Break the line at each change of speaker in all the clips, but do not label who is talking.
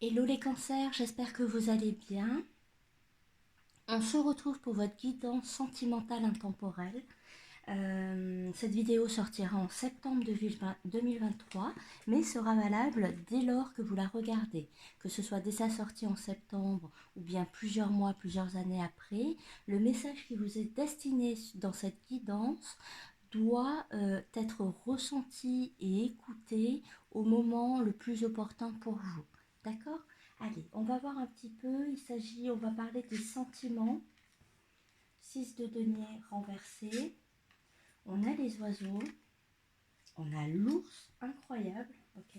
Hello les cancers, j'espère que vous allez bien. On se retrouve pour votre guidance sentimentale intemporelle. Cette vidéo sortira en septembre 2023, mais sera valable dès lors que vous la regardez. Que ce soit dès sa sortie en septembre ou bien plusieurs mois, plusieurs années après, le message qui vous est destiné dans cette guidance doit être ressenti et écouté au moment le plus opportun pour vous. D'accord? Allez, on va voir un petit peu. On va parler des sentiments. 6 de denier renversé. On a les oiseaux. On a l'ours, incroyable. Ok.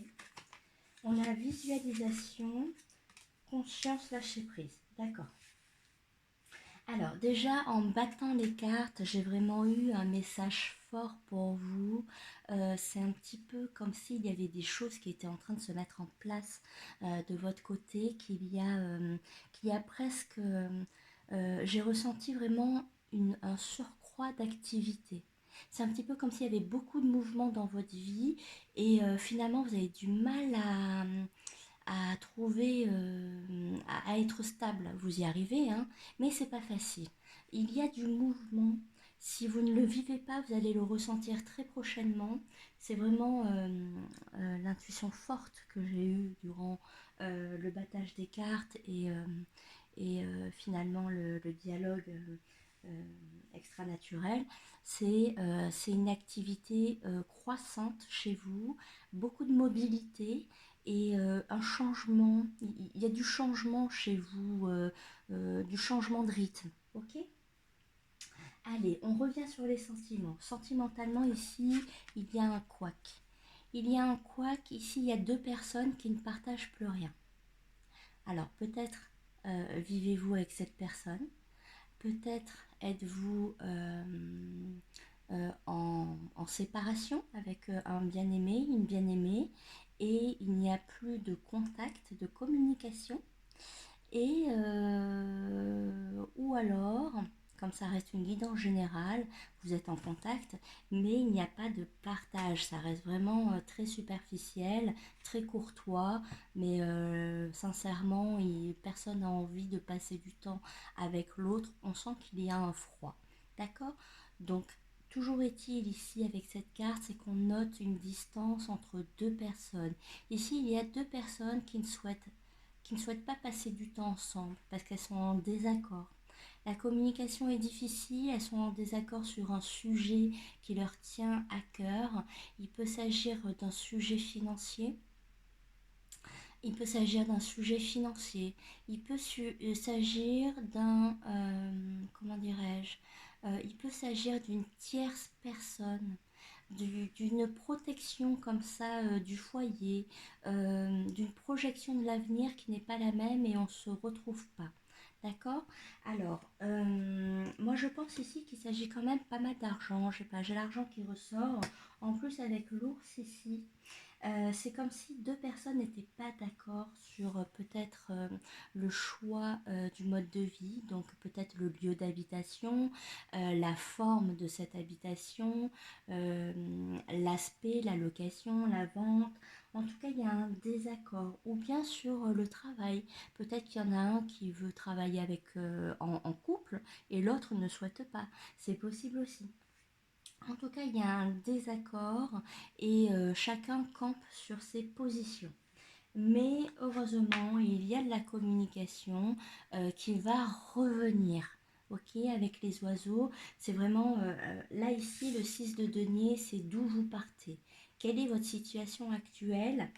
On a visualisation, conscience, lâcher prise. D'accord. Alors déjà en battant les cartes, j'ai vraiment eu un message fort pour vous. C'est un petit peu comme s'il y avait des choses qui étaient en train de se mettre en place de votre côté, qu'il y a presque... j'ai ressenti vraiment un surcroît d'activité. C'est un petit peu comme s'il y avait beaucoup de mouvements dans votre vie et finalement vous avez du mal à trouver, à être stable. Vous y arrivez, hein, mais c'est pas facile. Il y a du mouvement. Si vous ne le vivez pas, vous allez le ressentir très prochainement. C'est vraiment l'intuition forte que j'ai eue durant le battage des cartes et finalement le dialogue extra-naturel. C'est une activité croissante chez vous, beaucoup de mobilité et un changement. Il y a du changement chez vous, du changement de rythme. Ok. Allez, on revient sur les sentiments. Sentimentalement, ici, il y a un couac. Il y a un couac. Ici, il y a deux personnes qui ne partagent plus rien. Alors, peut-être vivez-vous avec cette personne. Peut-être êtes-vous en séparation avec un bien-aimé, une bien-aimée, et il n'y a plus de contact, de communication. Et ou alors, comme ça reste une guidance générale, vous êtes en contact, mais il n'y a pas de partage. Ça reste vraiment très superficiel, très courtois, mais sincèrement, personne n'a envie de passer du temps avec l'autre. On sent qu'il y a un froid. D'accord? Donc, toujours est-il ici avec cette carte, c'est qu'on note une distance entre deux personnes. Ici, il y a deux personnes qui ne souhaitent pas passer du temps ensemble parce qu'elles sont en désaccord. La communication est difficile, elles sont en désaccord sur un sujet qui leur tient à cœur. Il peut s'agir d'un sujet financier. Il peut s'agir d'un sujet financier. Il peut s'agir comment dirais-je, il peut s'agir d'une tierce personne, d'une protection comme ça du foyer, d'une projection de l'avenir qui n'est pas la même et on ne se retrouve pas. D'accord. Alors, moi je pense ici qu'il s'agit quand même pas mal d'argent. Je sais pas, j'ai l'argent qui ressort. En plus avec l'ours ici, c'est comme si deux personnes n'étaient pas d'accord sur peut-être le choix du mode de vie, donc peut-être le lieu d'habitation, la forme de cette habitation, l'aspect, la location, la vente. En tout cas, il y a un désaccord. Ou bien sur le travail. Peut-être qu'il y en a un qui veut travailler en couple et l'autre ne souhaite pas. C'est possible aussi. En tout cas, il y a un désaccord et chacun campe sur ses positions. Mais heureusement, il y a de la communication qui va revenir. Ok, avec les oiseaux, c'est vraiment là ici le 6 de denier, c'est d'où vous partez. Quelle est votre situation actuelle?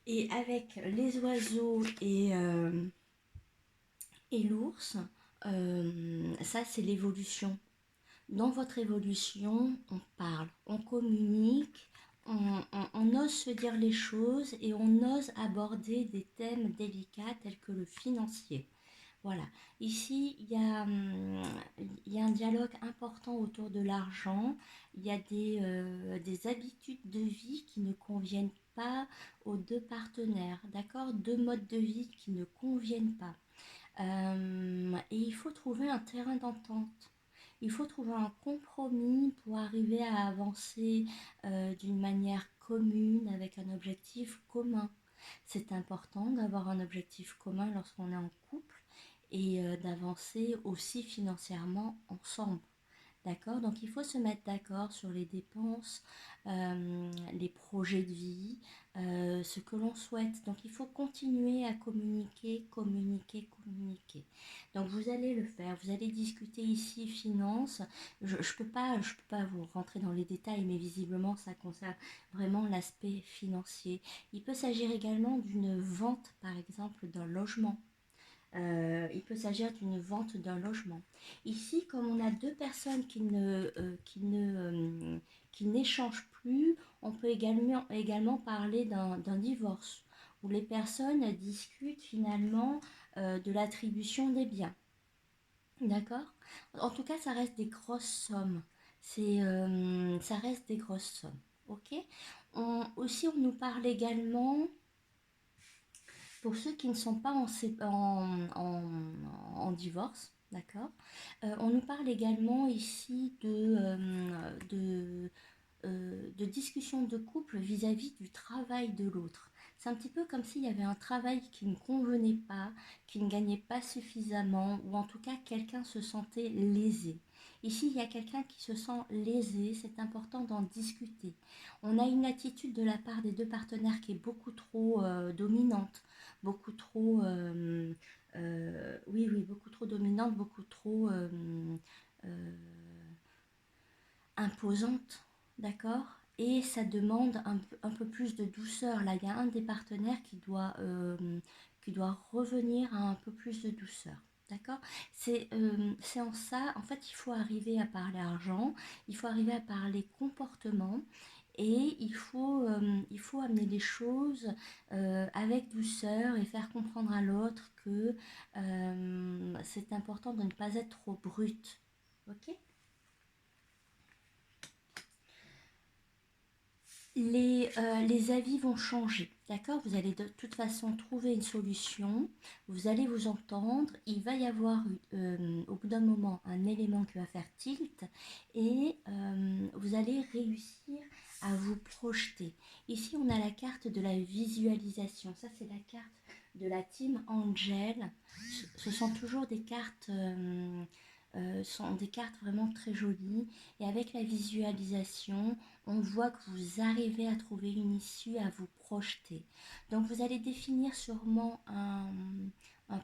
Et avec les oiseaux et l'ours, ça c'est l'évolution. Dans votre évolution, on parle, on communique, on ose se dire les choses et on ose aborder des thèmes délicats tels que le financier. Voilà, ici il y a un dialogue important autour de l'argent, il y a des habitudes de vie qui ne conviennent pas aux deux partenaires, d'accord? Deux modes de vie qui ne conviennent pas. Et il faut trouver un terrain d'entente. Il faut trouver un compromis pour arriver à avancer d'une manière commune avec un objectif commun. C'est important d'avoir un objectif commun lorsqu'on est en couple et d'avancer aussi financièrement ensemble. D'accord? Donc il faut se mettre d'accord sur les dépenses, les projets de vie, ce que l'on souhaite. Donc il faut continuer à communiquer, communiquer, communiquer. Donc vous allez le faire, vous allez discuter ici finances. Je ne peux pas vous rentrer dans les détails, mais visiblement ça concerne vraiment l'aspect financier. Il peut s'agir également d'une vente, par exemple, d'un logement. Il peut s'agir d'une vente d'un logement. Ici, comme on a deux personnes qui n'échangent plus, on peut également parler d'un divorce, où les personnes discutent finalement de l'attribution des biens. D'accord? En tout cas, ça reste des grosses sommes. Ça reste des grosses sommes. Ok? Aussi, on nous parle également pour ceux qui ne sont pas en divorce, d'accord, on nous parle également ici de discussion de couple vis-à-vis du travail de l'autre. C'est un petit peu comme s'il y avait un travail qui ne convenait pas, qui ne gagnait pas suffisamment, ou en tout cas quelqu'un se sentait lésé. Ici, il y a quelqu'un qui se sent lésé, c'est important d'en discuter. On a une attitude de la part des deux partenaires qui est beaucoup trop dominante, beaucoup trop, oui, beaucoup trop dominante, beaucoup trop euh, imposante, d'accord? Et ça demande un peu plus de douceur. Là, il y a un des partenaires qui doit revenir à un peu plus de douceur. D'accord? C'est en ça, en fait, il faut arriver à parler argent, il faut arriver à parler comportement et il faut amener les choses avec douceur et faire comprendre à l'autre que c'est important de ne pas être trop brut. Ok? Les avis vont changer, d'accord? Vous allez de toute façon trouver une solution, vous allez vous entendre, il va y avoir au bout d'un moment un élément qui va faire tilt et vous allez réussir à vous projeter. Ici, on a la carte de la visualisation, ça c'est la carte de la team Angel. Ce sont toujours des cartes... sont des cartes vraiment très jolies et avec la visualisation on voit que vous arrivez à trouver une issue, à vous projeter. Donc vous allez définir sûrement un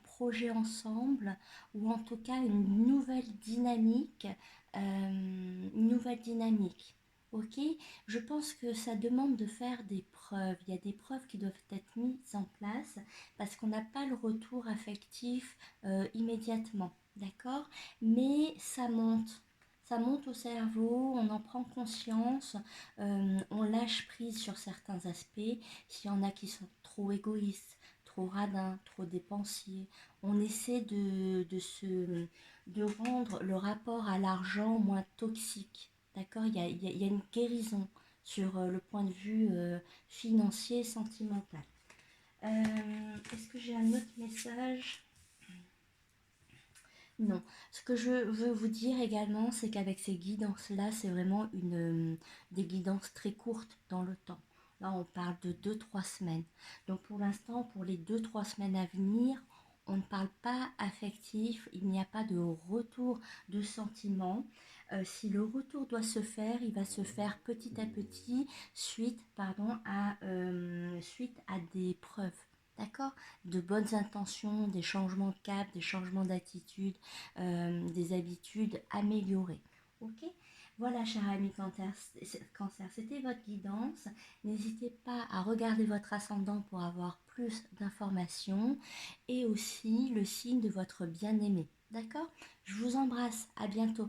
projet ensemble ou en tout cas une nouvelle dynamique. Une nouvelle dynamique. Ok, je pense que ça demande de faire des preuves. Il y a des preuves qui doivent être mises en place parce qu'on n'a pas le retour affectif immédiatement. D'accord? Mais ça monte au cerveau, on en prend conscience, on lâche prise sur certains aspects. S'il y en a qui sont trop égoïstes, trop radins, trop dépensiers, on essaie de rendre le rapport à l'argent moins toxique. D'accord? Il y a une guérison sur le point de vue financier, sentimental. Est-ce que j'ai un autre message? Non. Ce que je veux vous dire également, c'est qu'avec ces guidances-là, c'est vraiment des guidances très courtes dans le temps. Là, on parle de 2 3 semaines. Donc pour l'instant, pour les 2 3 semaines à venir, on ne parle pas affectif, il n'y a pas de retour de sentiment. Si le retour doit se faire, il va se faire petit à petit suite à des preuves. D'accord? De bonnes intentions, des changements de cap, des changements d'attitude, des habitudes améliorées. Ok? Voilà, cher ami Cancer, c'était votre guidance. N'hésitez pas à regarder votre ascendant pour avoir plus d'informations et aussi le signe de votre bien-aimé. D'accord? Je vous embrasse, à bientôt.